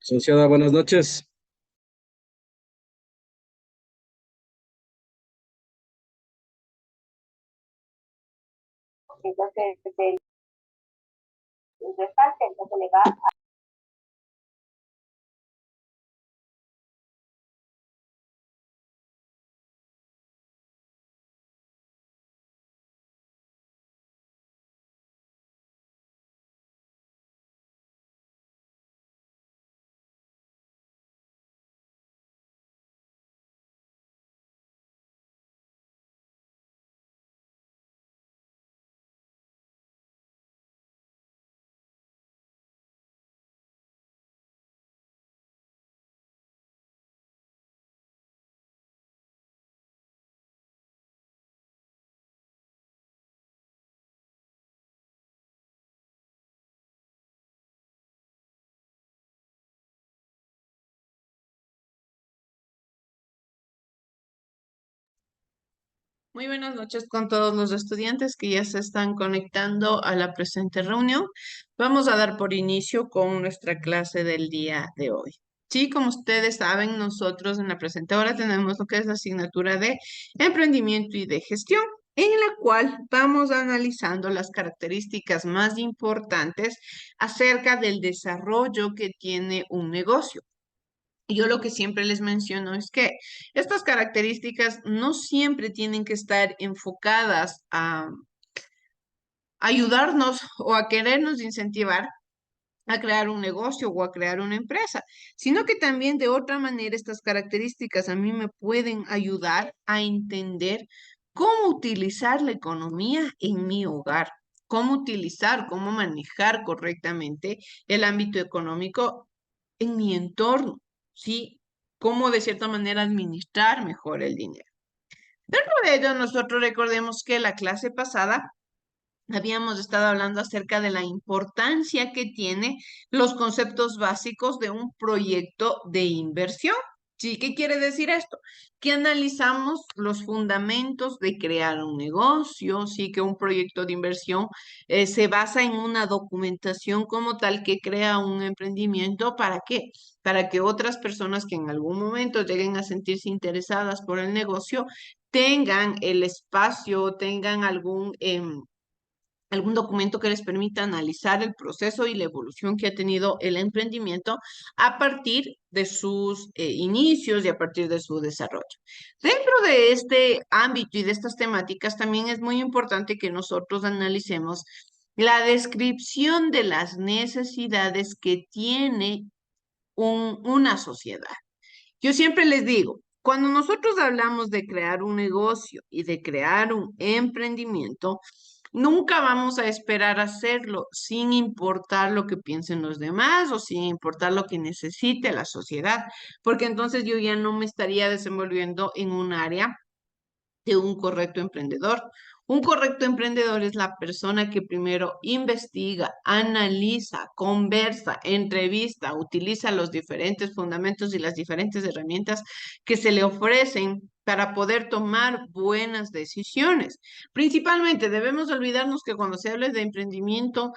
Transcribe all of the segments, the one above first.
Asociada, buenas noches. Entonces, el restante, entonces le va. Muy buenas noches con todos los estudiantes que ya se están conectando a la presente reunión. Vamos a dar por inicio con nuestra clase del día de hoy. Sí, como ustedes saben, nosotros en la presente hora tenemos lo que es la asignatura de emprendimiento y de gestión, en la cual vamos analizando las características más importantes acerca del desarrollo que tiene un negocio. Yo lo que siempre les menciono es que estas características no siempre tienen que estar enfocadas a ayudarnos o a querernos incentivar a crear un negocio o a crear una empresa, sino que también de otra manera estas características a mí me pueden ayudar a entender cómo utilizar la economía en mi hogar, cómo utilizar, cómo manejar correctamente el ámbito económico en mi entorno, ¿sí? Cómo de cierta manera administrar mejor el dinero. Dentro de ello, nosotros recordemos que la clase pasada habíamos estado hablando acerca de la importancia que tiene los conceptos básicos de un proyecto de inversión. Sí, ¿qué quiere decir esto? Que analizamos los fundamentos de crear un negocio, sí, que un proyecto de inversión se basa en una documentación como tal que crea un emprendimiento. ¿Para qué? Para que otras personas que en algún momento lleguen a sentirse interesadas por el negocio tengan el espacio, tengan algún documento que les permita analizar el proceso y la evolución que ha tenido el emprendimiento a partir de sus inicios y a partir de su desarrollo. Dentro de este ámbito y de estas temáticas, también es muy importante que nosotros analicemos la descripción de las necesidades que tiene una sociedad. Yo siempre les digo, cuando nosotros hablamos de crear un negocio y de crear un emprendimiento, nunca vamos a esperar hacerlo sin importar lo que piensen los demás o sin importar lo que necesite la sociedad, porque entonces yo ya no me estaría desenvolviendo en un área de un correcto emprendedor. Un correcto emprendedor es la persona que primero investiga, analiza, conversa, entrevista, utiliza los diferentes fundamentos y las diferentes herramientas que se le ofrecen para poder tomar buenas decisiones. Principalmente debemos olvidarnos que cuando se habla de emprendimiento,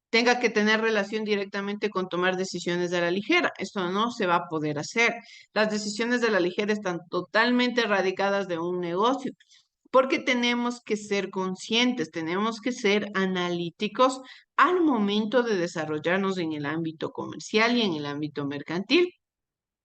tenga que tener relación directamente con tomar decisiones de la ligera. Esto no se va a poder hacer. Las decisiones de la ligera están totalmente erradicadas de un negocio, porque tenemos que ser conscientes, tenemos que ser analíticos al momento de desarrollarnos en el ámbito comercial y en el ámbito mercantil.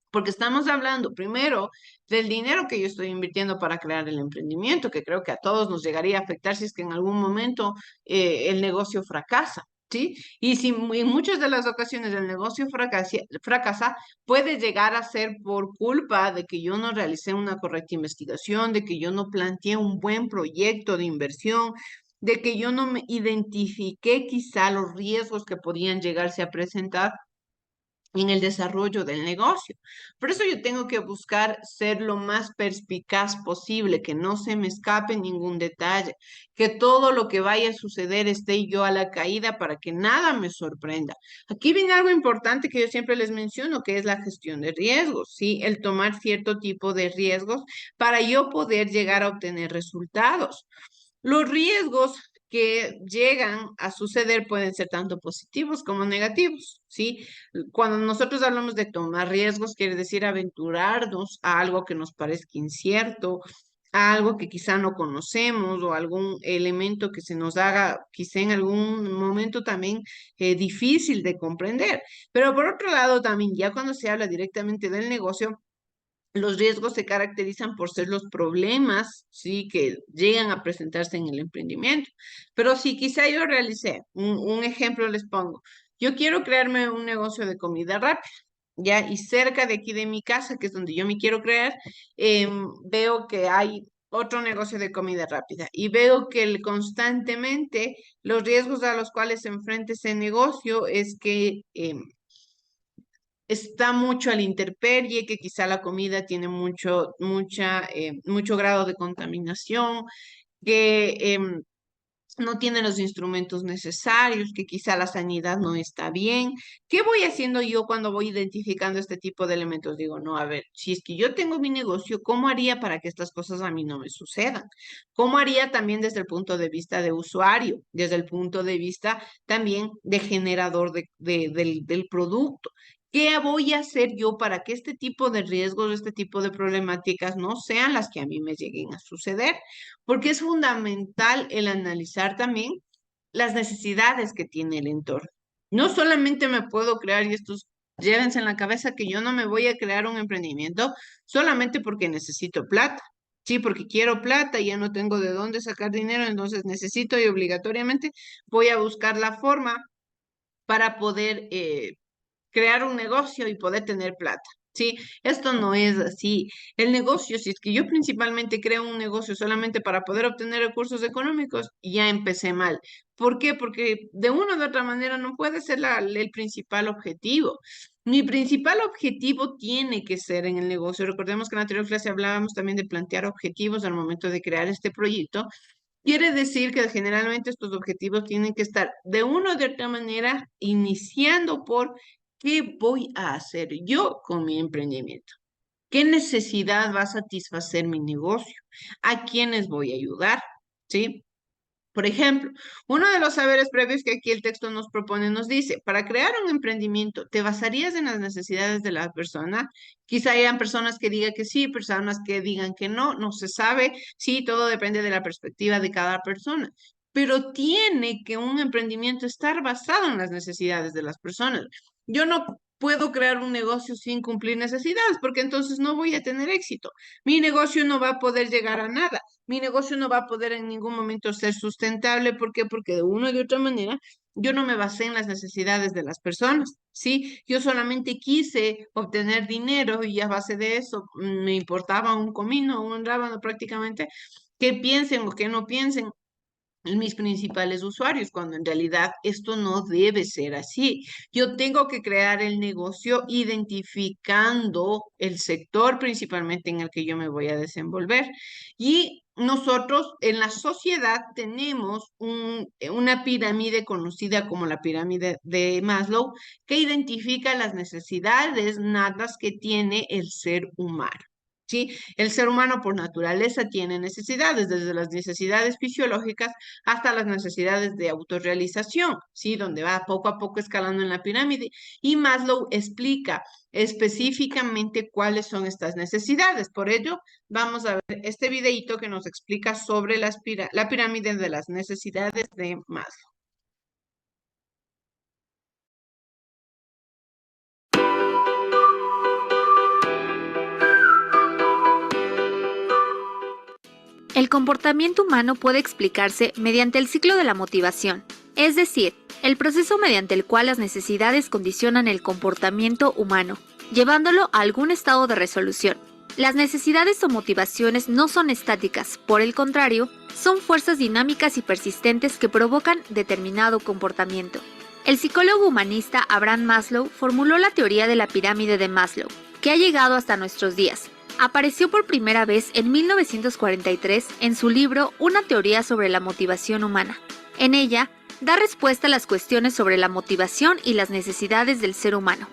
Porque estamos hablando primero del dinero que yo estoy invirtiendo para crear el emprendimiento, que creo que a todos nos llegaría a afectar si es que en algún momento el negocio fracasa. ¿Sí? Y si en muchas de las ocasiones el negocio fracasa, puede llegar a ser por culpa de que yo no realicé una correcta investigación, de que yo no planteé un buen proyecto de inversión, de que yo no me identifiqué quizá los riesgos que podían llegarse a presentar en el desarrollo del negocio. Por eso yo tengo que buscar ser lo más perspicaz posible, que no se me escape ningún detalle, que todo lo que vaya a suceder esté yo a la caída para que nada me sorprenda. Aquí viene algo importante que yo siempre les menciono, que es la gestión de riesgos, ¿sí? El tomar cierto tipo de riesgos para yo poder llegar a obtener resultados. Los riesgos que llegan a suceder pueden ser tanto positivos como negativos, ¿sí? Cuando nosotros hablamos de tomar riesgos, quiere decir aventurarnos a algo que nos parezca incierto, a algo que quizá no conocemos o algún elemento que se nos haga quizá en algún momento también difícil de comprender. Pero por otro lado, también ya cuando se habla directamente del negocio, los riesgos se caracterizan por ser los problemas, sí, que llegan a presentarse en el emprendimiento. Pero si quizá yo realicé, un ejemplo les pongo, yo quiero crearme un negocio de comida rápida, ya, y cerca de aquí de mi casa, que es donde yo me quiero crear, veo que hay otro negocio de comida rápida y veo que constantemente los riesgos a los cuales se enfrenta ese negocio es que está mucho a la intemperie, que quizá la comida tiene mucho grado de contaminación, que no tiene los instrumentos necesarios, que quizá la sanidad no está bien. ¿Qué voy haciendo yo cuando voy identificando este tipo de elementos? Digo, no, a ver, si es que yo tengo mi negocio, ¿cómo haría para que estas cosas a mí no me sucedan? ¿Cómo haría también desde el punto de vista de usuario, desde el punto de vista también de generador del producto? ¿Qué voy a hacer yo para que este tipo de riesgos, este tipo de problemáticas no sean las que a mí me lleguen a suceder? Porque es fundamental el analizar también las necesidades que tiene el entorno. No solamente me puedo crear, y estos llévense en la cabeza que yo no me voy a crear un emprendimiento solamente porque necesito plata. Sí, porque quiero plata y ya no tengo de dónde sacar dinero, entonces necesito y obligatoriamente voy a buscar la forma para poder crear un negocio y poder tener plata. Sí, esto no es así. El negocio, si es que yo principalmente creo un negocio solamente para poder obtener recursos económicos, ya empecé mal. ¿Por qué? Porque de una u otra manera no puede ser el principal objetivo. Mi principal objetivo tiene que ser en el negocio. Recordemos que en la anterior clase hablábamos también de plantear objetivos al momento de crear este proyecto. Quiere decir que generalmente estos objetivos tienen que estar de una u otra manera iniciando por ¿qué voy a hacer yo con mi emprendimiento? ¿Qué necesidad va a satisfacer mi negocio? ¿A quiénes voy a ayudar? ¿Sí? Por ejemplo, uno de los saberes previos que aquí el texto nos propone nos dice, para crear un emprendimiento, ¿te basarías en las necesidades de la persona? Quizá hayan personas que digan que sí, personas que digan que no, no se sabe, sí, todo depende de la perspectiva de cada persona, pero tiene que un emprendimiento estar basado en las necesidades de las personas. Yo no puedo crear un negocio sin cumplir necesidades, porque entonces no voy a tener éxito. Mi negocio no va a poder llegar a nada. Mi negocio no va a poder en ningún momento ser sustentable. ¿Por qué? Porque de una y de otra manera yo no me basé en las necesidades de las personas, ¿sí? Yo solamente quise obtener dinero y a base de eso me importaba un comino, un rábano prácticamente, que piensen o que no piensen mis principales usuarios, cuando en realidad esto no debe ser así. Yo tengo que crear el negocio identificando el sector principalmente en el que yo me voy a desenvolver. Y nosotros en la sociedad tenemos una pirámide conocida como la pirámide de Maslow que identifica las necesidades natas que tiene el ser humano. ¿Sí? El ser humano por naturaleza tiene necesidades, desde las necesidades fisiológicas hasta las necesidades de autorrealización, ¿sí? Donde va poco a poco escalando en la pirámide. Y Maslow explica específicamente cuáles son estas necesidades. Por ello, vamos a ver este videito que nos explica sobre la pirámide de las necesidades de Maslow. El comportamiento humano puede explicarse mediante el ciclo de la motivación, es decir, el proceso mediante el cual las necesidades condicionan el comportamiento humano, llevándolo a algún estado de resolución. Las necesidades o motivaciones no son estáticas, por el contrario, son fuerzas dinámicas y persistentes que provocan determinado comportamiento. El psicólogo humanista Abraham Maslow formuló la teoría de la pirámide de Maslow, que ha llegado hasta nuestros días. Apareció por primera vez en 1943 en su libro Una teoría sobre la motivación humana. En ella, da respuesta a las cuestiones sobre la motivación y las necesidades del ser humano.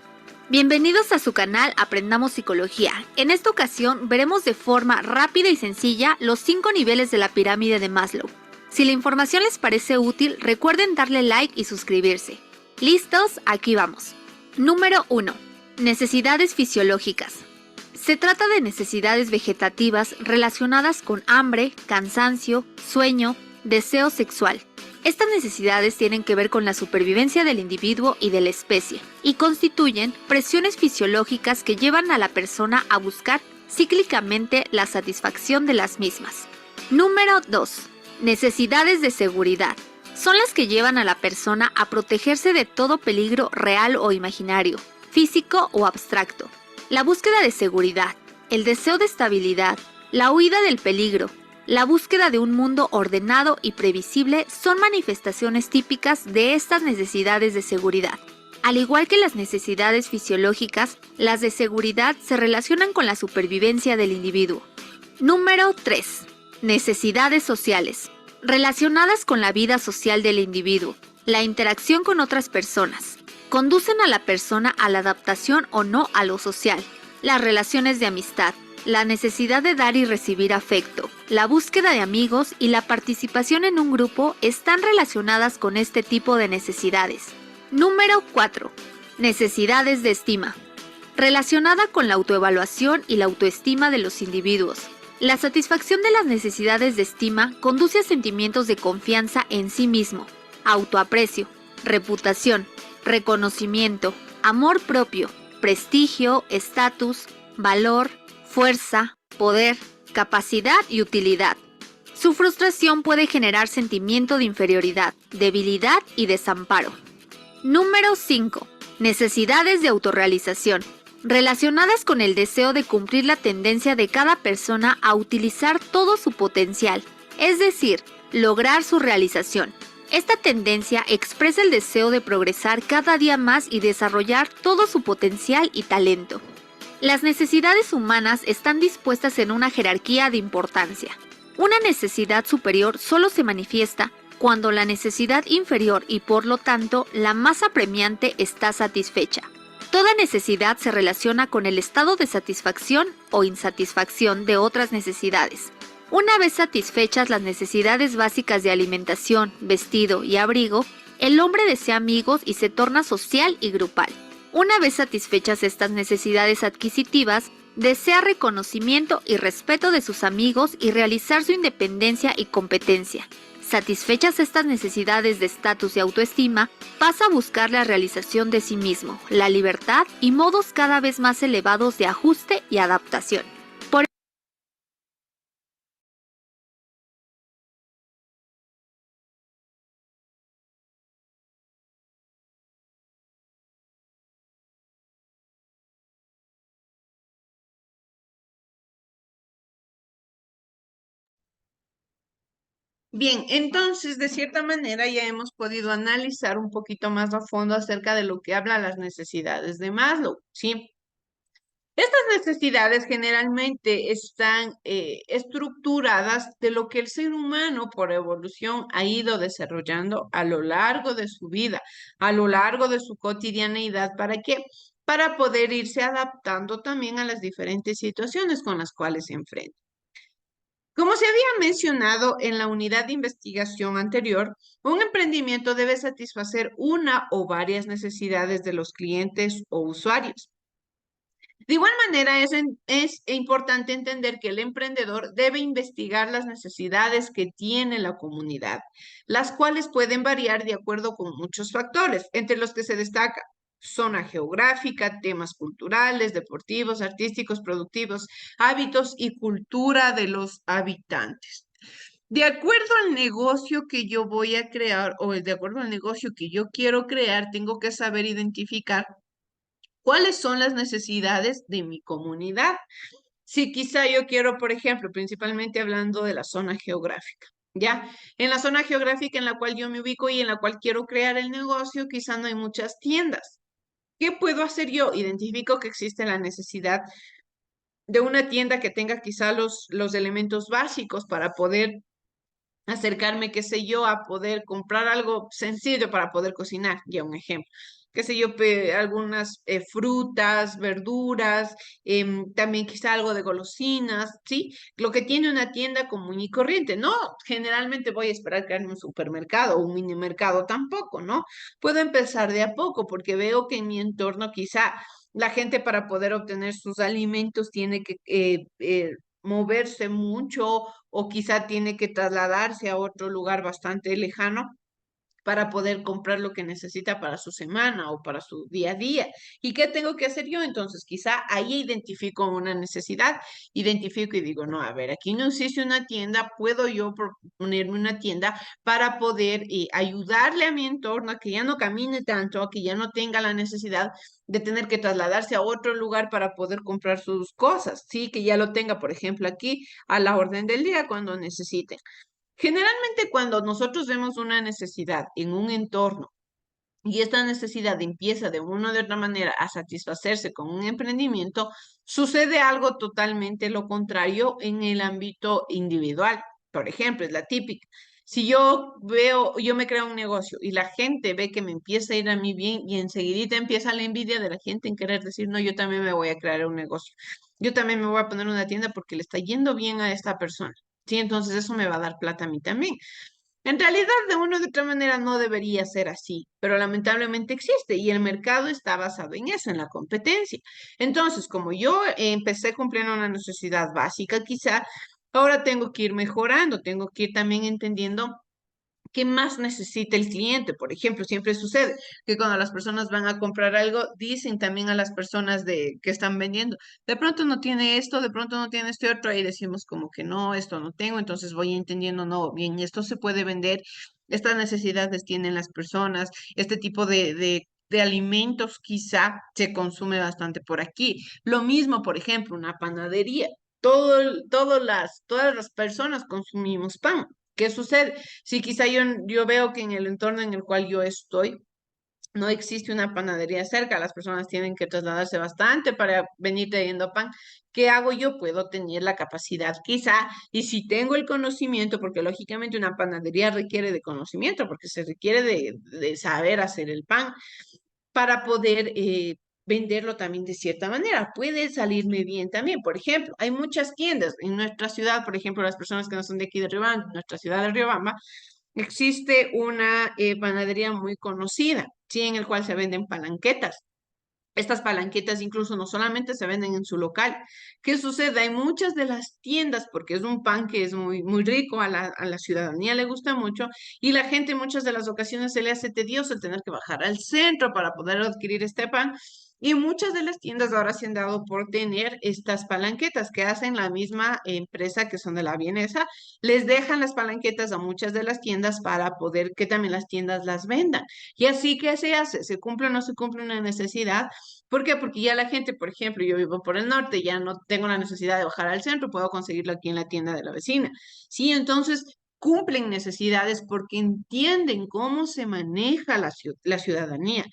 Bienvenidos a su canal Aprendamos Psicología. En esta ocasión veremos de forma rápida y sencilla los 5 niveles de la pirámide de Maslow. Si la información les parece útil, recuerden darle like y suscribirse. ¿Listos? Aquí vamos. Número 1. Necesidades fisiológicas. Se trata de necesidades vegetativas relacionadas con hambre, cansancio, sueño, deseo sexual. Estas necesidades tienen que ver con la supervivencia del individuo y de la especie, y constituyen presiones fisiológicas que llevan a la persona a buscar cíclicamente la satisfacción de las mismas. Número 2. Necesidades de seguridad. Son las que llevan a la persona a protegerse de todo peligro real o imaginario, físico o abstracto. La búsqueda de seguridad, el deseo de estabilidad, la huida del peligro, la búsqueda de un mundo ordenado y previsible son manifestaciones típicas de estas necesidades de seguridad. Al igual que las necesidades fisiológicas, las de seguridad se relacionan con la supervivencia del individuo. Número 3. Necesidades sociales. Relacionadas con la vida social del individuo, la interacción con otras personas. Conducen a la persona a la adaptación o no a lo social, las relaciones de amistad, la necesidad de dar y recibir afecto, la búsqueda de amigos y la participación en un grupo están relacionadas con este tipo de necesidades. Número 4. Necesidades de estima. Relacionada con la autoevaluación y la autoestima de los individuos. La satisfacción de las necesidades de estima conduce a sentimientos de confianza en sí mismo, autoaprecio, reputación, reconocimiento, amor propio, prestigio, estatus, valor, fuerza, poder, capacidad y utilidad. Su frustración puede generar sentimiento de inferioridad, debilidad y desamparo. Número 5. Necesidades de autorrealización. Relacionadas con el deseo de cumplir la tendencia de cada persona a utilizar todo su potencial, es decir, lograr su realización. Esta tendencia expresa el deseo de progresar cada día más y desarrollar todo su potencial y talento. Las necesidades humanas están dispuestas en una jerarquía de importancia. Una necesidad superior solo se manifiesta cuando la necesidad inferior y por lo tanto la más apremiante está satisfecha. Toda necesidad se relaciona con el estado de satisfacción o insatisfacción de otras necesidades. Una vez satisfechas las necesidades básicas de alimentación, vestido y abrigo, el hombre desea amigos y se torna social y grupal. Una vez satisfechas estas necesidades adquisitivas, desea reconocimiento y respeto de sus amigos y realizar su independencia y competencia. Satisfechas estas necesidades de estatus y autoestima, pasa a buscar la realización de sí mismo, la libertad y modos cada vez más elevados de ajuste y adaptación. Bien, entonces, de cierta manera ya hemos podido analizar un poquito más a fondo acerca de lo que hablan las necesidades de Maslow, ¿sí? Estas necesidades generalmente están estructuradas de lo que el ser humano por evolución ha ido desarrollando a lo largo de su vida, a lo largo de su cotidianeidad. ¿Para qué? Para poder irse adaptando también a las diferentes situaciones con las cuales se enfrenta. Como se había mencionado en la unidad de investigación anterior, un emprendimiento debe satisfacer una o varias necesidades de los clientes o usuarios. De igual manera, es importante entender que el emprendedor debe investigar las necesidades que tiene la comunidad, las cuales pueden variar de acuerdo con muchos factores, entre los que se destaca zona geográfica, temas culturales, deportivos, artísticos, productivos, hábitos y cultura de los habitantes. De acuerdo al negocio que yo voy a crear o de acuerdo al negocio que yo quiero crear, tengo que saber identificar cuáles son las necesidades de mi comunidad. Si quizá yo quiero, por ejemplo, principalmente hablando de la zona geográfica, ¿ya? En la zona geográfica en la cual yo me ubico y en la cual quiero crear el negocio, quizá no hay muchas tiendas. ¿Qué puedo hacer yo? Identifico que existe la necesidad de una tienda que tenga quizá los elementos básicos para poder acercarme, qué sé yo, a poder comprar algo sencillo para poder cocinar, ya un ejemplo. qué sé yo, algunas frutas, verduras, también quizá algo de golosinas, ¿sí? Lo que tiene una tienda común y corriente. No, generalmente voy a esperar que haya un supermercado o un mini mercado tampoco, ¿no? Puedo empezar de a poco porque veo que en mi entorno quizá la gente para poder obtener sus alimentos tiene que moverse mucho o quizá tiene que trasladarse a otro lugar bastante lejano para poder comprar lo que necesita para su semana o para su día a día. ¿Y qué tengo que hacer yo? Entonces, quizá ahí identifico una necesidad, identifico y digo, no, a ver, aquí no existe una tienda, puedo yo ponerme una tienda para poder ayudarle a mi entorno a que ya no camine tanto, a que ya no tenga la necesidad de tener que trasladarse a otro lugar para poder comprar sus cosas, sí, que ya lo tenga, por ejemplo, aquí a la orden del día cuando necesite. Generalmente cuando nosotros vemos una necesidad en un entorno y esta necesidad empieza de una u de otra manera a satisfacerse con un emprendimiento, sucede algo totalmente lo contrario en el ámbito individual. Por ejemplo, es la típica. Si yo veo, yo me creo un negocio y la gente ve que me empieza a ir a mí bien y enseguidita empieza la envidia de la gente en querer decir, no, yo también me voy a crear un negocio. Yo también me voy a poner una tienda porque le está yendo bien a esta persona. Sí, entonces eso me va a dar plata a mí también. En realidad, de una u otra manera no debería ser así, pero lamentablemente existe y el mercado está basado en eso, en la competencia. Entonces, como yo empecé cumpliendo una necesidad básica, quizá ahora tengo que ir mejorando, tengo que ir también entendiendo qué más necesita el cliente. Por ejemplo, siempre sucede que cuando las personas van a comprar algo, dicen también a las personas que están vendiendo, de pronto no tiene esto, de pronto no tiene este otro, ahí decimos como que no, esto no tengo, entonces voy entendiendo, no, bien, esto se puede vender, estas necesidades tienen las personas, este tipo de alimentos quizá se consume bastante por aquí. Lo mismo, por ejemplo, una panadería. Todas las personas consumimos pan. ¿Qué sucede? Sí, quizá yo veo que en el entorno en el cual yo estoy no existe una panadería cerca, las personas tienen que trasladarse bastante para venir trayendo pan. ¿Qué hago yo? Puedo tener la capacidad quizá, y si tengo el conocimiento, porque lógicamente una panadería requiere de conocimiento, porque se requiere de saber hacer el pan para poder venderlo también de cierta manera. Puede salirme bien también. Por ejemplo, hay muchas tiendas en nuestra ciudad, por ejemplo, las personas que no son de aquí de Riobamba, nuestra ciudad de Riobamba, existe una panadería muy conocida, ¿sí? En el cual se venden palanquetas. Estas palanquetas incluso no solamente se venden en su local. ¿Qué sucede? Hay muchas de las tiendas, porque es un pan que es muy, muy rico, a la ciudadanía le gusta mucho, y la gente en muchas de las ocasiones se le hace tedioso el tener que bajar al centro para poder adquirir este pan. Y muchas de las tiendas ahora se han dado por tener estas palanquetas que hacen la misma empresa que son de la vienesa, les dejan las palanquetas a muchas de las tiendas para poder que también las tiendas las vendan. Y así que se hace, se cumple o no se cumple una necesidad. ¿Por qué? Porque ya la gente, por ejemplo, yo vivo por el norte, ya no tengo la necesidad de bajar al centro, puedo conseguirlo aquí en la tienda de la vecina. Sí, entonces cumplen necesidades porque entienden cómo se maneja la ciudadanía,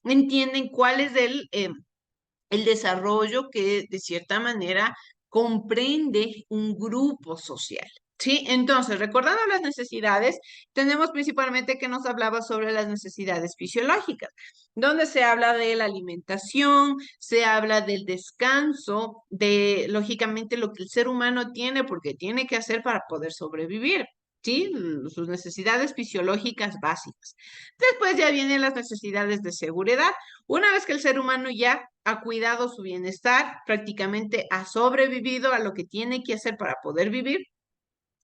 entienden cuál es el desarrollo que de cierta manera comprende un grupo social. ¿Sí? Entonces, recordando las necesidades, tenemos principalmente que nos hablaba sobre las necesidades fisiológicas, donde se habla de la alimentación, se habla del descanso, de lógicamente lo que el ser humano tiene porque tiene que hacer para poder sobrevivir. ¿Sí? Sus necesidades fisiológicas básicas. Después ya vienen las necesidades de seguridad. Una vez que el ser humano ya ha cuidado su bienestar, prácticamente ha sobrevivido a lo que tiene que hacer para poder vivir,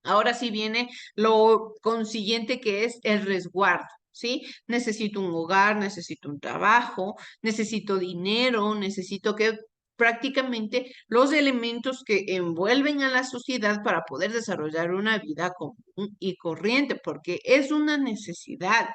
ahora sí viene lo consiguiente que es el resguardo. ¿Sí? Necesito un hogar, necesito un trabajo, necesito dinero, necesito que prácticamente los elementos que envuelven a la sociedad para poder desarrollar una vida común y corriente, porque es una necesidad.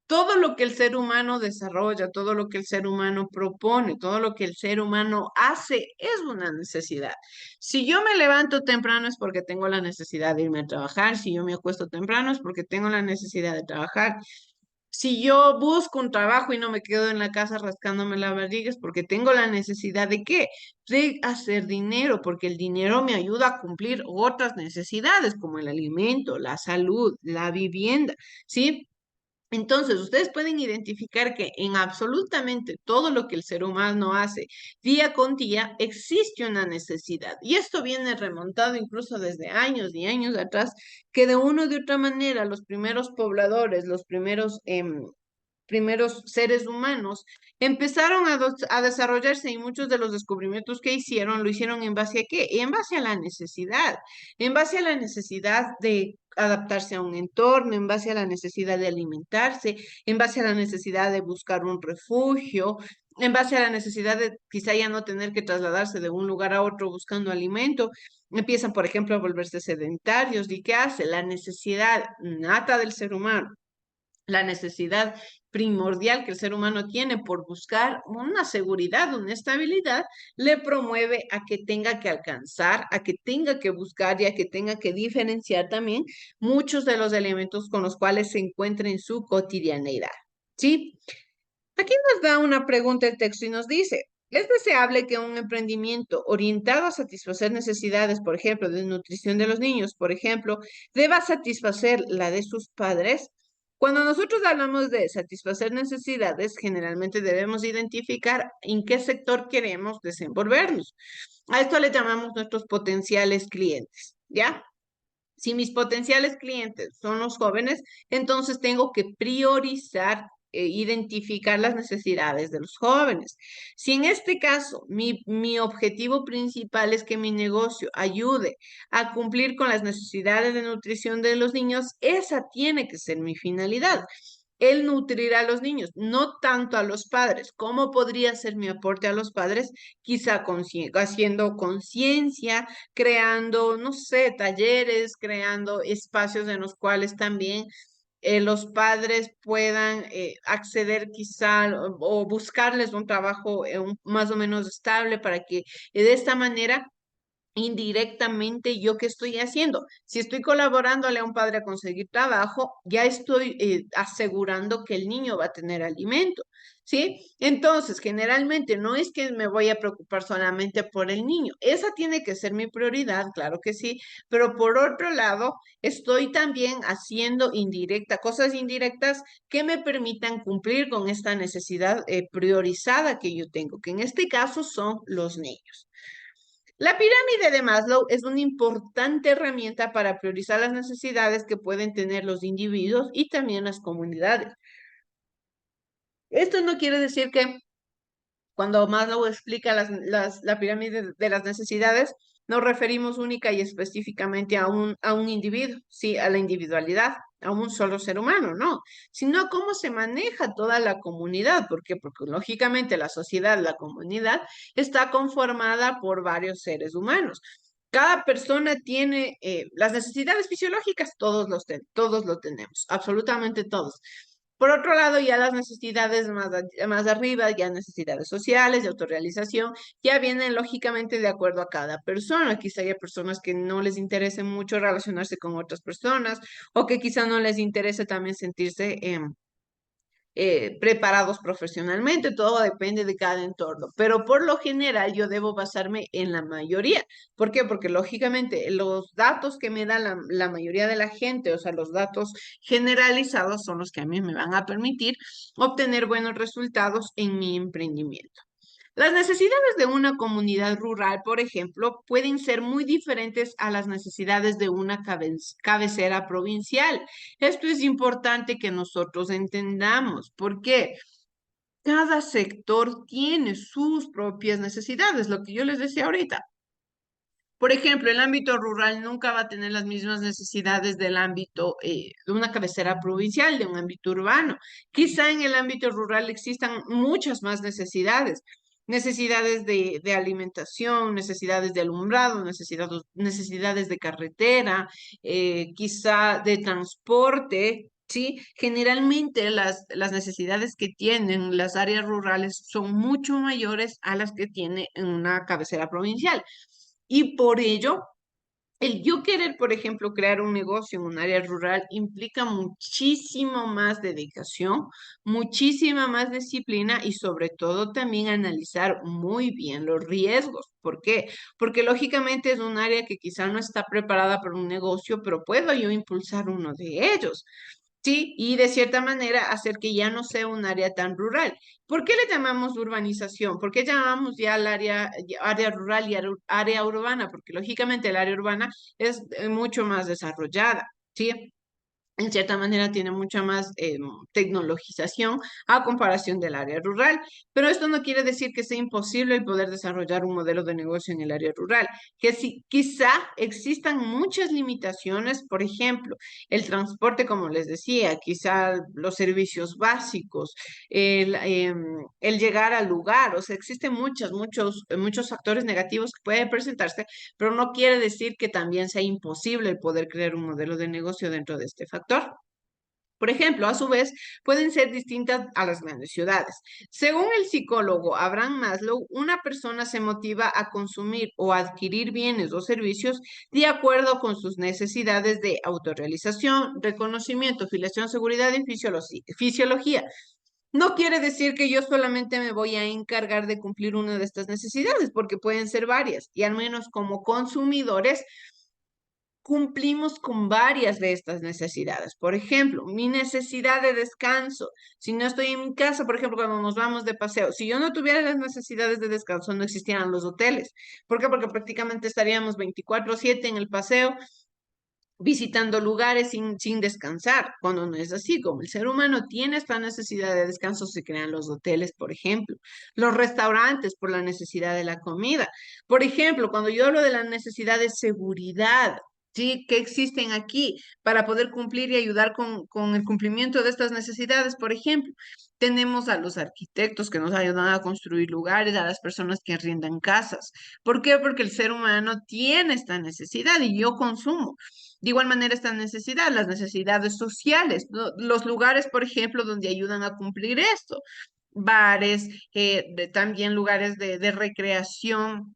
Todo lo que el ser humano desarrolla, todo lo que el ser humano propone, todo lo que el ser humano hace es una necesidad. Si yo me levanto temprano es porque tengo la necesidad de irme a trabajar, si yo me acuesto temprano es porque tengo la necesidad de trabajar. Si yo busco un trabajo y no me quedo en la casa rascándome la barriga es porque tengo la necesidad de qué? De hacer dinero, porque el dinero me ayuda a cumplir otras necesidades como el alimento, la salud, la vivienda, ¿sí? Entonces, ustedes pueden identificar que en absolutamente todo lo que el ser humano hace día con día existe una necesidad. Y esto viene remontado incluso desde años y años atrás, que de una u de otra manera los primeros pobladores, los primeros seres humanos empezaron a desarrollarse y muchos de los descubrimientos que hicieron lo hicieron en base a qué? En base a la necesidad, en base a la necesidad de adaptarse a un entorno, en base a la necesidad de alimentarse, en base a la necesidad de buscar un refugio, en base a la necesidad de quizá ya no tener que trasladarse de un lugar a otro buscando alimento. Empiezan, por ejemplo, a volverse sedentarios. ¿Y qué hace? La necesidad nata del ser humano, la necesidad primordial que el ser humano tiene por buscar una seguridad, una estabilidad, le promueve a que tenga que alcanzar, a que tenga que buscar y a que tenga que diferenciar también muchos de los elementos con los cuales se encuentra en su cotidianeidad. ¿Sí? Aquí nos da una pregunta el texto y nos dice, ¿es deseable que un emprendimiento orientado a satisfacer necesidades, por ejemplo, de nutrición de los niños, por ejemplo, deba satisfacer la de sus padres? Cuando nosotros hablamos de satisfacer necesidades, generalmente debemos identificar en qué sector queremos desenvolvernos. A esto le llamamos nuestros potenciales clientes, ¿ya? Si mis potenciales clientes son los jóvenes, entonces tengo que priorizar identificar las necesidades de los jóvenes. Si en este caso mi objetivo principal es que mi negocio ayude a cumplir con las necesidades de nutrición de los niños, esa tiene que ser mi finalidad. El nutrir a los niños, no tanto a los padres. ¿Cómo podría ser mi aporte a los padres? Quizá haciendo conciencia, creando, no sé, talleres, creando espacios en los cuales también los padres puedan acceder quizá o buscarles un trabajo más o menos estable para que de esta manera indirectamente yo qué estoy haciendo. Si estoy colaborándole a un padre a conseguir trabajo, ya estoy asegurando que el niño va a tener alimento, ¿sí? Entonces, generalmente no es que me voy a preocupar solamente por el niño. Esa tiene que ser mi prioridad, claro que sí, pero por otro lado, estoy también haciendo cosas indirectas que me permitan cumplir con esta necesidad priorizada que yo tengo, que en este caso son los niños. La pirámide de Maslow es una importante herramienta para priorizar las necesidades que pueden tener los individuos y también las comunidades. Esto no quiere decir que cuando Maslow explica la pirámide de las necesidades, nos referimos única y específicamente a un individuo, sí, a la individualidad, a un solo ser humano, no, sino a cómo se maneja toda la comunidad. ¿Por qué? Porque lógicamente la sociedad, la comunidad, está conformada por varios seres humanos. Cada persona tiene las necesidades fisiológicas, todos lo tenemos, absolutamente todos. Por otro lado, ya las necesidades más arriba, ya necesidades sociales, de autorrealización, ya vienen lógicamente de acuerdo a cada persona. Quizá haya personas que no les interese mucho relacionarse con otras personas o que quizá no les interese también sentirse preparados profesionalmente, todo depende de cada entorno, pero por lo general yo debo basarme en la mayoría. ¿Por qué? Porque lógicamente los datos que me da la mayoría de la gente, o sea, los datos generalizados son los que a mí me van a permitir obtener buenos resultados en mi emprendimiento. Las necesidades de una comunidad rural, por ejemplo, pueden ser muy diferentes a las necesidades de una cabecera provincial. Esto es importante que nosotros entendamos, porque cada sector tiene sus propias necesidades, lo que yo les decía ahorita. Por ejemplo, el ámbito rural nunca va a tener las mismas necesidades del ámbito de una cabecera provincial, de un ámbito urbano. Quizá en el ámbito rural existan muchas más necesidades, necesidades de alimentación, necesidades de alumbrado, necesidades de carretera, quizá de transporte. Sí, generalmente las necesidades que tienen las áreas rurales son mucho mayores a las que tiene en una cabecera provincial. Y por ello, el yo querer, por ejemplo, crear un negocio en un área rural implica muchísimo más dedicación, muchísima más disciplina y sobre todo también analizar muy bien los riesgos. ¿Por qué? Porque lógicamente es un área que quizá no está preparada para un negocio, pero puedo yo impulsar uno de ellos. ¿sí? Y de cierta manera hacer que ya no sea un área tan rural. ¿Por qué le llamamos urbanización? ¿Por qué llamamos ya al área rural y área urbana? Porque lógicamente el área urbana es mucho más desarrollada, ¿sí? En cierta manera tiene mucha más tecnologización a comparación del área rural. Pero esto no quiere decir que sea imposible el poder desarrollar un modelo de negocio en el área rural, que sí, quizá existan muchas limitaciones, por ejemplo, el transporte, como les decía, quizá los servicios básicos, el llegar al lugar, o sea, existen muchos factores negativos que pueden presentarse, pero no quiere decir que también sea imposible el poder crear un modelo de negocio dentro de este factor. Por ejemplo, a su vez, pueden ser distintas a las grandes ciudades. Según el psicólogo Abraham Maslow, una persona se motiva a consumir o adquirir bienes o servicios de acuerdo con sus necesidades de autorrealización, reconocimiento, filiación, seguridad y fisiología. No quiere decir que yo solamente me voy a encargar de cumplir una de estas necesidades, porque pueden ser varias, y al menos como consumidores cumplimos con varias de estas necesidades. Por ejemplo, mi necesidad de descanso. Si no estoy en mi casa, por ejemplo, cuando nos vamos de paseo, si yo no tuviera las necesidades de descanso, no existieran los hoteles. ¿Por qué? Porque prácticamente estaríamos 24/7 en el paseo visitando lugares sin descansar, cuando no es así. Como el ser humano tiene esta necesidad de descanso, se crean los hoteles, por ejemplo, los restaurantes por la necesidad de la comida. Por ejemplo, cuando yo hablo de la necesidad de seguridad, ¿sí? Que existen aquí para poder cumplir y ayudar con el cumplimiento de estas necesidades, por ejemplo. Tenemos a los arquitectos que nos ayudan a construir lugares, a las personas que arriendan casas. ¿Por qué? Porque el ser humano tiene esta necesidad y yo consumo. De igual manera, esta necesidad, las necesidades sociales, ¿no? Los lugares, por ejemplo, donde ayudan a cumplir esto, bares, también lugares de recreación,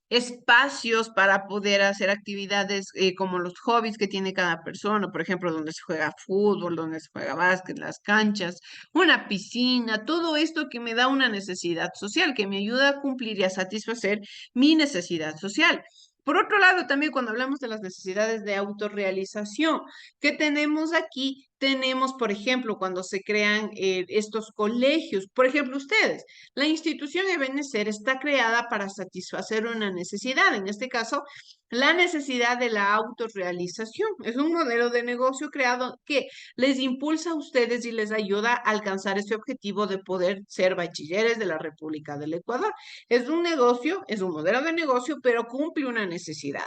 espacios para poder hacer actividades como los hobbies que tiene cada persona, por ejemplo, donde se juega fútbol, donde se juega básquet, las canchas, una piscina, todo esto que me da una necesidad social, que me ayuda a cumplir y a satisfacer mi necesidad social. Por otro lado, también cuando hablamos de las necesidades de autorrealización, ¿qué tenemos aquí? Tenemos, por ejemplo, cuando se crean estos colegios, por ejemplo, ustedes, la institución Ebenecer está creada para satisfacer una necesidad, en este caso, la necesidad de la autorrealización. Es un modelo de negocio creado que les impulsa a ustedes y les ayuda a alcanzar ese objetivo de poder ser bachilleres de la República del Ecuador. Es un negocio, es un modelo de negocio, pero cumple una necesidad.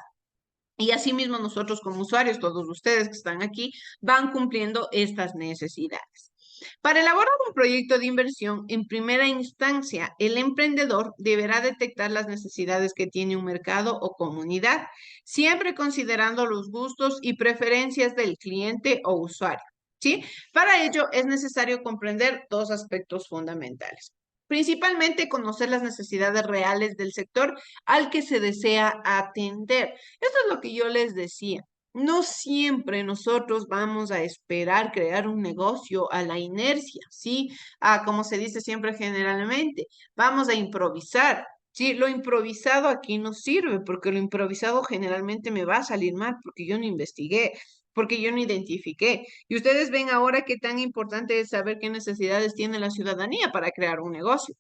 Y asimismo nosotros como usuarios, todos ustedes que están aquí, van cumpliendo estas necesidades. Para elaborar un proyecto de inversión, en primera instancia, el emprendedor deberá detectar las necesidades que tiene un mercado o comunidad, siempre considerando los gustos y preferencias del cliente o usuario. ¿Sí? Para ello es necesario comprender dos aspectos fundamentales. Principalmente conocer las necesidades reales del sector al que se desea atender. Esto es lo que yo les decía. No siempre nosotros vamos a esperar crear un negocio a la inercia, ¿sí? Como se dice siempre generalmente, vamos a improvisar. Sí, lo improvisado aquí no sirve porque lo improvisado generalmente me va a salir mal porque yo no investigué, porque yo no identifiqué. Y ustedes ven ahora qué tan importante es saber qué necesidades tiene la ciudadanía para crear un negocio.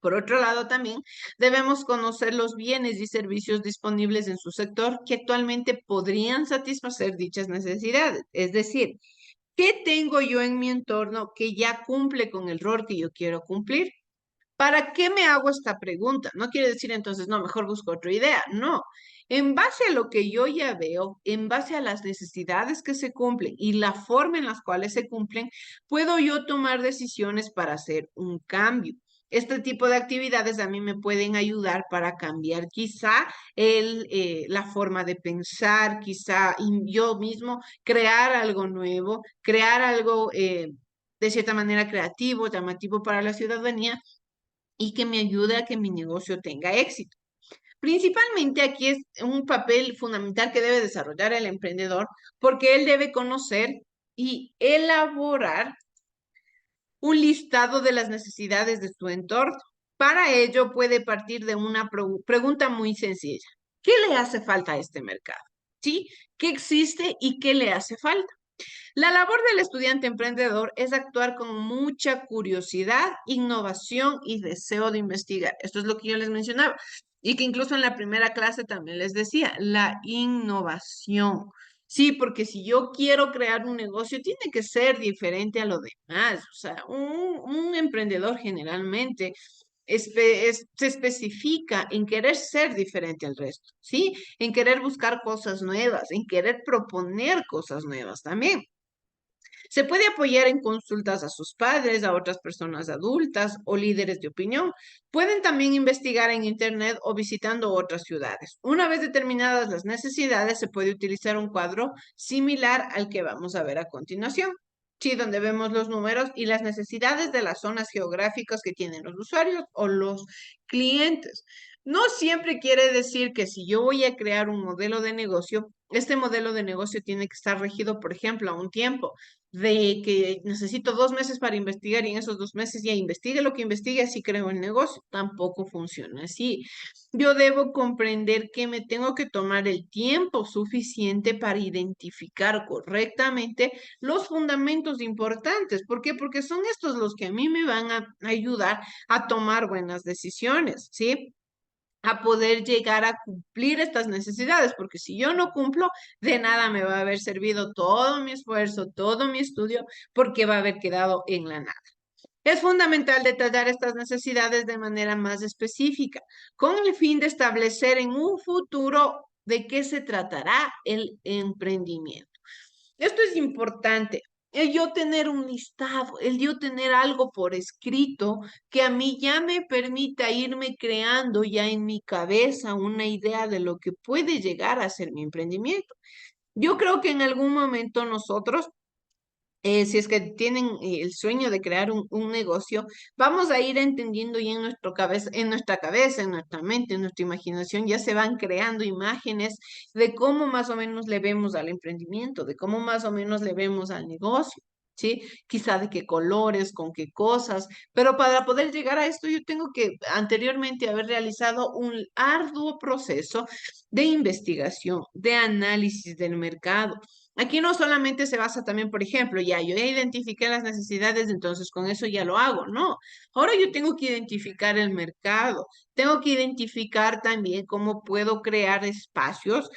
Por otro lado, también debemos conocer los bienes y servicios disponibles en su sector que actualmente podrían satisfacer dichas necesidades. Es decir, ¿qué tengo yo en mi entorno que ya cumple con el rol que yo quiero cumplir? ¿Para qué me hago esta pregunta? No quiere decir entonces, no, mejor busco otra idea. No. En base a lo que yo ya veo, en base a las necesidades que se cumplen y la forma en las cuales se cumplen, puedo yo tomar decisiones para hacer un cambio. Este tipo de actividades a mí me pueden ayudar para cambiar quizá la forma de pensar, quizá yo mismo crear algo nuevo, crear algo de cierta manera creativo, llamativo para la ciudadanía y que me ayude a que mi negocio tenga éxito. Principalmente aquí es un papel fundamental que debe desarrollar el emprendedor porque él debe conocer y elaborar un listado de las necesidades de su entorno. Para ello puede partir de una pregunta muy sencilla. ¿Qué le hace falta a este mercado? ¿Sí? ¿Qué existe y qué le hace falta? La labor del estudiante emprendedor es actuar con mucha curiosidad, innovación y deseo de investigar. Esto es lo que yo les mencionaba y que incluso en la primera clase también les decía, la innovación. Sí, porque si yo quiero crear un negocio, tiene que ser diferente a lo demás. O sea, un emprendedor generalmente se especifica en querer ser diferente al resto, ¿sí? En querer buscar cosas nuevas, en querer proponer cosas nuevas también. Se puede apoyar en consultas a sus padres, a otras personas adultas o líderes de opinión. Pueden también investigar en Internet o visitando otras ciudades. Una vez determinadas las necesidades, se puede utilizar un cuadro similar al que vamos a ver a continuación. Sí, donde vemos los números y las necesidades de las zonas geográficas que tienen los usuarios o los clientes. No siempre quiere decir que si yo voy a crear un modelo de negocio, este modelo de negocio tiene que estar regido, por ejemplo, a un tiempo de que necesito 2 meses para investigar y en esos 2 meses ya investigue lo que investigue, así creo el negocio. Tampoco funciona así. Yo debo comprender que me tengo que tomar el tiempo suficiente para identificar correctamente los fundamentos importantes. ¿Por qué? Porque son estos los que a mí me van a ayudar a tomar buenas decisiones, ¿sí? A poder llegar a cumplir estas necesidades, porque si yo no cumplo, de nada me va a haber servido todo mi esfuerzo, todo mi estudio, porque va a haber quedado en la nada. Es fundamental detallar estas necesidades de manera más específica, con el fin de establecer en un futuro de qué se tratará el emprendimiento. Esto es importante. El yo tener un listado, el yo tener algo por escrito que a mí ya me permita irme creando ya en mi cabeza una idea de lo que puede llegar a ser mi emprendimiento. Yo creo que en algún momento nosotros si es que tienen el sueño de crear un negocio, vamos a ir entendiendo y en nuestra mente, en nuestra imaginación, ya se van creando imágenes de cómo más o menos le vemos al emprendimiento, de cómo más o menos le vemos al negocio. ¿Sí? Quizá de qué colores, con qué cosas, pero para poder llegar a esto yo tengo que anteriormente haber realizado un arduo proceso de investigación, de análisis del mercado. Aquí no solamente se basa también, por ejemplo, ya yo ya identifiqué las necesidades, entonces con eso ya lo hago. No, ahora yo tengo que identificar el mercado, tengo que identificar también cómo puedo crear espacios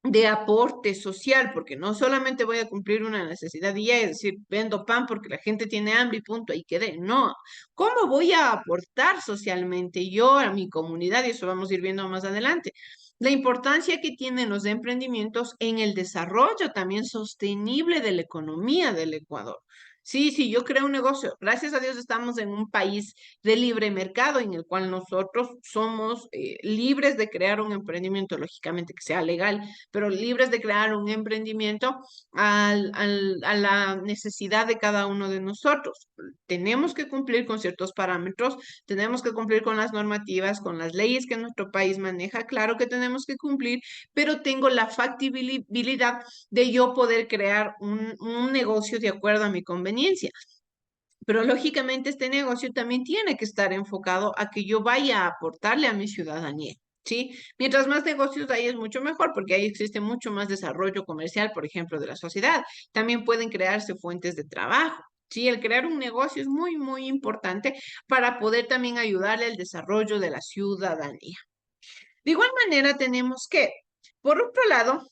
de aporte social, porque no solamente voy a cumplir una necesidad y ya, es decir, vendo pan porque la gente tiene hambre y punto, ahí quedé. No, ¿cómo voy a aportar socialmente yo a mi comunidad? Y eso vamos a ir viendo más adelante. La importancia que tienen los emprendimientos en el desarrollo también sostenible de la economía del Ecuador. Sí, sí, yo creo un negocio. Gracias a Dios estamos en un país de libre mercado en el cual nosotros somos libres de crear un emprendimiento, lógicamente que sea legal, pero libres de crear un emprendimiento a la necesidad de cada uno de nosotros. Tenemos que cumplir con ciertos parámetros, tenemos que cumplir con las normativas, con las leyes que nuestro país maneja, claro que tenemos que cumplir, pero tengo la factibilidad de yo poder crear un negocio de acuerdo a mi conveniencia. Pero lógicamente este negocio también tiene que estar enfocado a que yo vaya a aportarle a mi ciudadanía. ¿Sí? Mientras más negocios hay es mucho mejor porque ahí existe mucho más desarrollo comercial, por ejemplo, de la sociedad. También pueden crearse fuentes de trabajo. Sí, el crear un negocio es muy, muy importante para poder también ayudarle al desarrollo de la ciudadanía. De igual manera, tenemos que, por otro lado,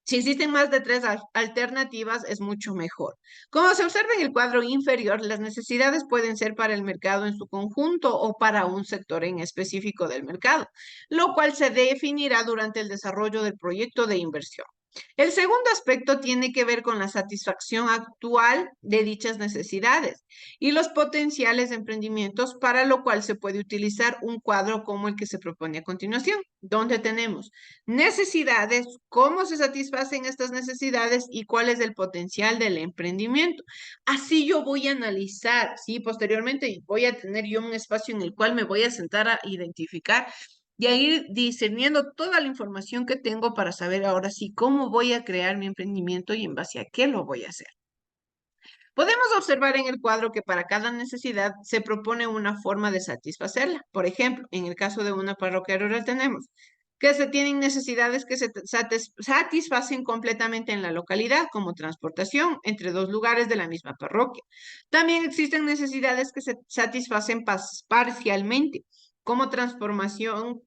si existen más de tres alternativas, es mucho mejor. Como se observa en el cuadro inferior, las necesidades pueden ser para el mercado en su conjunto o para un sector en específico del mercado, lo cual se definirá durante el desarrollo del proyecto de inversión. El segundo aspecto tiene que ver con la satisfacción actual de dichas necesidades y los potenciales emprendimientos, para lo cual se puede utilizar un cuadro como el que se propone a continuación, donde tenemos necesidades, cómo se satisfacen estas necesidades y cuál es el potencial del emprendimiento. Así yo voy a analizar, sí, posteriormente voy a tener yo un espacio en el cual me voy a sentar a identificar y a ir discerniendo toda la información que tengo para saber ahora sí cómo voy a crear mi emprendimiento y en base a qué lo voy a hacer. Podemos observar en el cuadro que para cada necesidad se propone una forma de satisfacerla. Por ejemplo, en el caso de una parroquia rural tenemos que se tienen necesidades que se satisfacen completamente en la localidad, como transportación entre dos lugares de la misma parroquia. También existen necesidades que se satisfacen parcialmente, como transportación,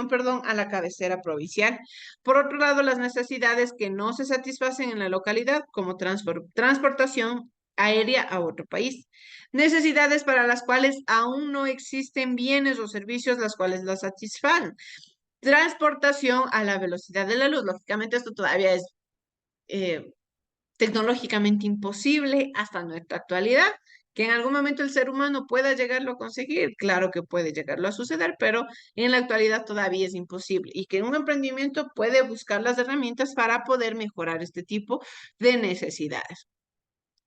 perdón, a la cabecera provincial. Por otro lado, las necesidades que no se satisfacen en la localidad, como transportación aérea a otro país. Necesidades para las cuales aún no existen bienes o servicios las cuales las satisfagan. Transportación a la velocidad de la luz. Lógicamente, esto todavía es eh, tecnológicamente imposible hasta nuestra actualidad. Que en algún momento el ser humano pueda llegarlo a conseguir, claro que puede llegarlo a suceder, pero en la actualidad todavía es imposible. Y que un emprendimiento puede buscar las herramientas para poder mejorar este tipo de necesidades.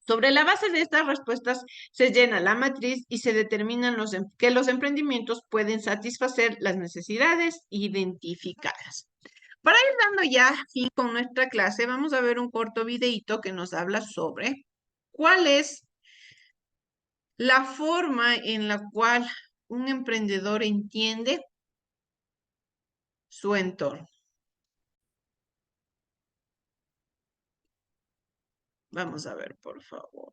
Sobre la base de estas respuestas se llena la matriz y se determinan que los emprendimientos pueden satisfacer las necesidades identificadas. Para ir dando ya fin con nuestra clase, vamos a ver un corto videíto que nos habla sobre cuál es la forma en la cual un emprendedor entiende su entorno. Vamos a ver, por favor.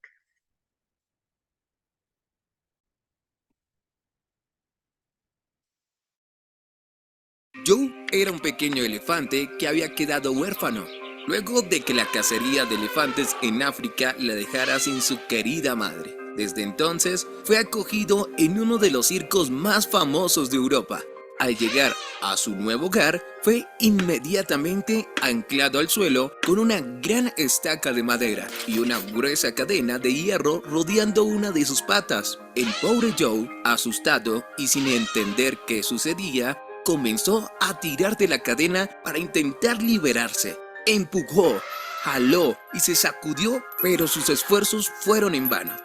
Joe era un pequeño elefante que había quedado huérfano, luego de que la cacería de elefantes en África la dejara sin su querida madre. Desde entonces fue acogido en uno de los circos más famosos de Europa. Al llegar a su nuevo hogar, fue inmediatamente anclado al suelo con una gran estaca de madera y una gruesa cadena de hierro rodeando una de sus patas. El pobre Joe, asustado y sin entender qué sucedía, comenzó a tirar de la cadena para intentar liberarse. Empujó, jaló y se sacudió, pero sus esfuerzos fueron en vano.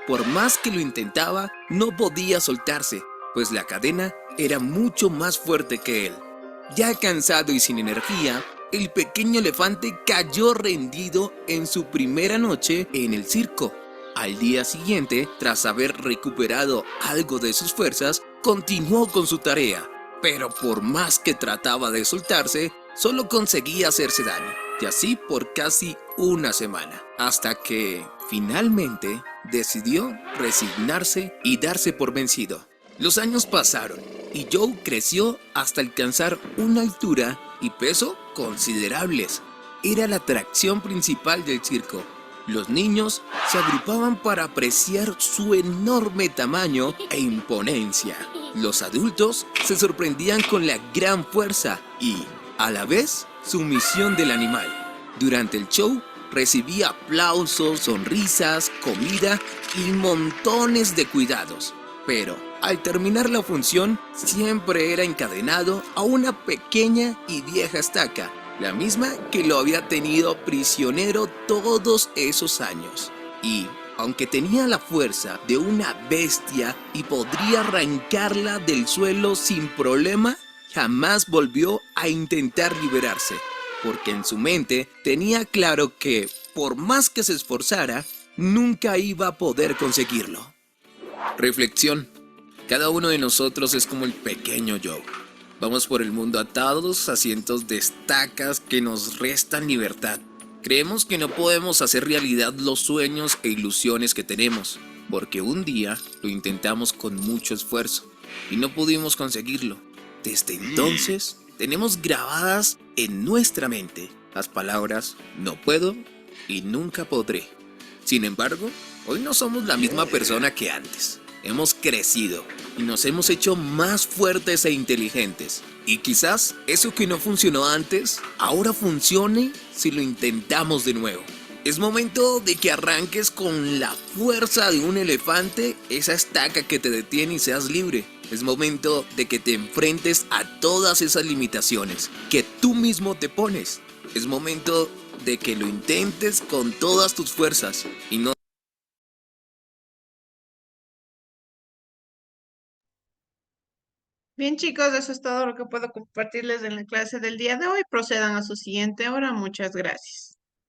Por más que lo intentaba, no podía soltarse, pues la cadena era mucho más fuerte que él. Ya cansado y sin energía, el pequeño elefante cayó rendido en su primera noche en el circo. Al día siguiente, tras haber recuperado algo de sus fuerzas, continuó con su tarea, pero por más que trataba de soltarse, solo conseguía hacerse daño, y así por casi una semana, hasta que, finalmente, decidió resignarse y darse por vencido. Los años pasaron, y Joe creció hasta alcanzar una altura y peso considerables. Era la atracción principal del circo. Los niños se agrupaban para apreciar su enorme tamaño e imponencia. Los adultos se sorprendían con la gran fuerza y, a la vez, sumisión del animal. Durante el show, recibía aplausos, sonrisas, comida y montones de cuidados. Pero, al terminar la función, siempre era encadenado a una pequeña y vieja estaca, la misma que lo había tenido prisionero todos esos años. Y, aunque tenía la fuerza de una bestia y podría arrancarla del suelo sin problema, jamás volvió a intentar liberarse, porque en su mente tenía claro que, por más que se esforzara, nunca iba a poder conseguirlo. Reflexión. Cada uno de nosotros es como el pequeño Joe. Vamos por el mundo atados a cientos de estacas que nos restan libertad. Creemos que no podemos hacer realidad los sueños e ilusiones que tenemos, porque un día lo intentamos con mucho esfuerzo y no pudimos conseguirlo. Desde entonces, tenemos grabadas en nuestra mente las palabras no puedo y nunca podré. Sin embargo, hoy no somos la misma persona que antes. Hemos crecido y nos hemos hecho más fuertes e inteligentes. Y quizás eso que no funcionó antes, ahora funcione si lo intentamos de nuevo. Es momento de que arranques con la fuerza de un elefante esa estaca que te detiene y seas libre. Es momento de que te enfrentes a todas esas limitaciones que tú mismo te pones. Es momento de que lo intentes con todas tus fuerzas y no. Bien, chicos, eso es todo lo que puedo compartirles en la clase del día de hoy. Procedan a su siguiente hora. Muchas gracias.